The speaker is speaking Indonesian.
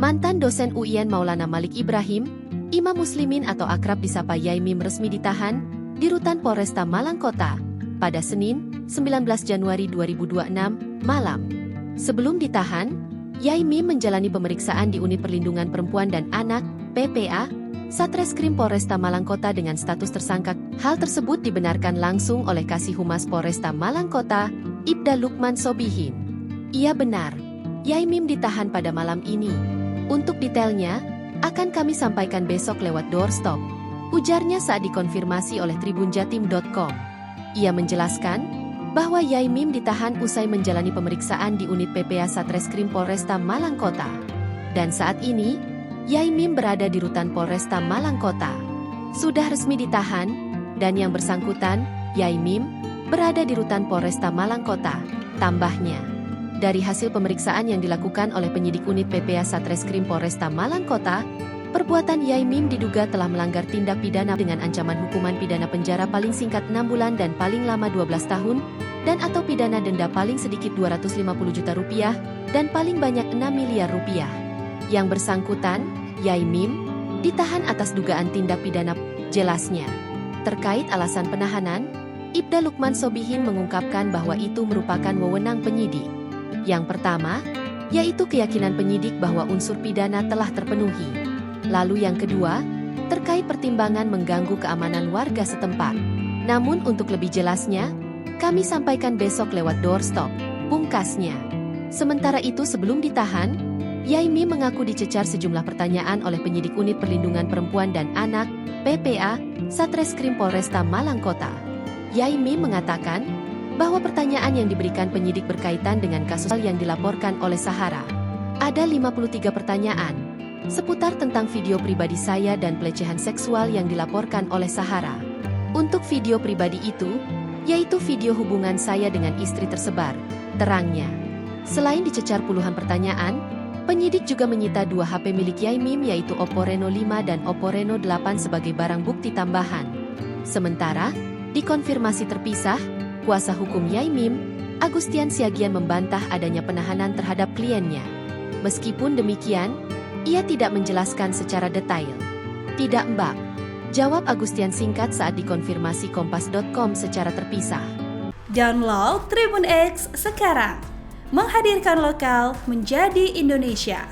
Mantan dosen UIN Maulana Malik Ibrahim, Imam Muslimin atau akrab disapa Yai Mim resmi ditahan di Rutan Polresta Malang Kota pada Senin, 19 Januari 2026, malam. Sebelum ditahan, Yai Mim menjalani pemeriksaan di Unit Perlindungan Perempuan dan Anak, PPA, Satreskrim Polresta Malang Kota dengan status tersangka. Hal tersebut dibenarkan langsung oleh Kasih Humas Polresta Malang Kota, Ibda Lukman Sobihin. Ia benar, Yai Mim ditahan pada malam ini. Untuk detailnya, akan kami sampaikan besok lewat doorstop, ujarnya saat dikonfirmasi oleh tribunjatim.com. Ia menjelaskan bahwa Yai Mim ditahan usai menjalani pemeriksaan di unit PPA Satreskrim Polresta Malang Kota. Dan saat ini, Yai Mim berada di Rutan Polresta Malang Kota. Sudah resmi ditahan, dan yang bersangkutan, Yai Mim, berada di Rutan Polresta Malang Kota, tambahnya. Dari hasil pemeriksaan yang dilakukan oleh penyidik unit PPA Satreskrim Polresta Malang Kota, perbuatan Yai Mim diduga telah melanggar tindak pidana dengan ancaman hukuman pidana penjara paling singkat 6 bulan dan paling lama 12 tahun, dan atau pidana denda paling sedikit Rp250 juta dan paling banyak Rp6 miliar. Yang bersangkutan, Yai Mim, ditahan atas dugaan tindak pidana, jelasnya. Terkait alasan penahanan, Ibda Lukman Sobihin mengungkapkan bahwa itu merupakan wewenang penyidik. Yang pertama, yaitu keyakinan penyidik bahwa unsur pidana telah terpenuhi. Lalu yang kedua, terkait pertimbangan mengganggu keamanan warga setempat. Namun untuk lebih jelasnya, kami sampaikan besok lewat doorstop, pungkasnya. Sementara itu sebelum ditahan, Yai Mim mengaku dicecar sejumlah pertanyaan oleh penyidik unit Perlindungan Perempuan dan Anak, PPA, Satreskrim Polresta Malang Kota. Yai Mim mengatakan bahwa pertanyaan yang diberikan penyidik berkaitan dengan kasus yang dilaporkan oleh Sahara. Ada 53 pertanyaan seputar tentang video pribadi saya dan pelecehan seksual yang dilaporkan oleh Sahara. Untuk video pribadi itu, yaitu video hubungan saya dengan istri tersebar, terangnya. Selain dicecar puluhan pertanyaan, penyidik juga menyita 2 HP milik Yai Mim yaitu Oppo Reno 5 dan Oppo Reno 8 sebagai barang bukti tambahan. Sementara, dikonfirmasi terpisah, kuasa hukum Yai Mim, Agustian Siagian membantah adanya penahanan terhadap kliennya. Meskipun demikian, ia tidak menjelaskan secara detail. Tidak Mbak, jawab Agustian singkat saat dikonfirmasi Kompas.com secara terpisah. Download Tribun X sekarang, menghadirkan lokal menjadi Indonesia.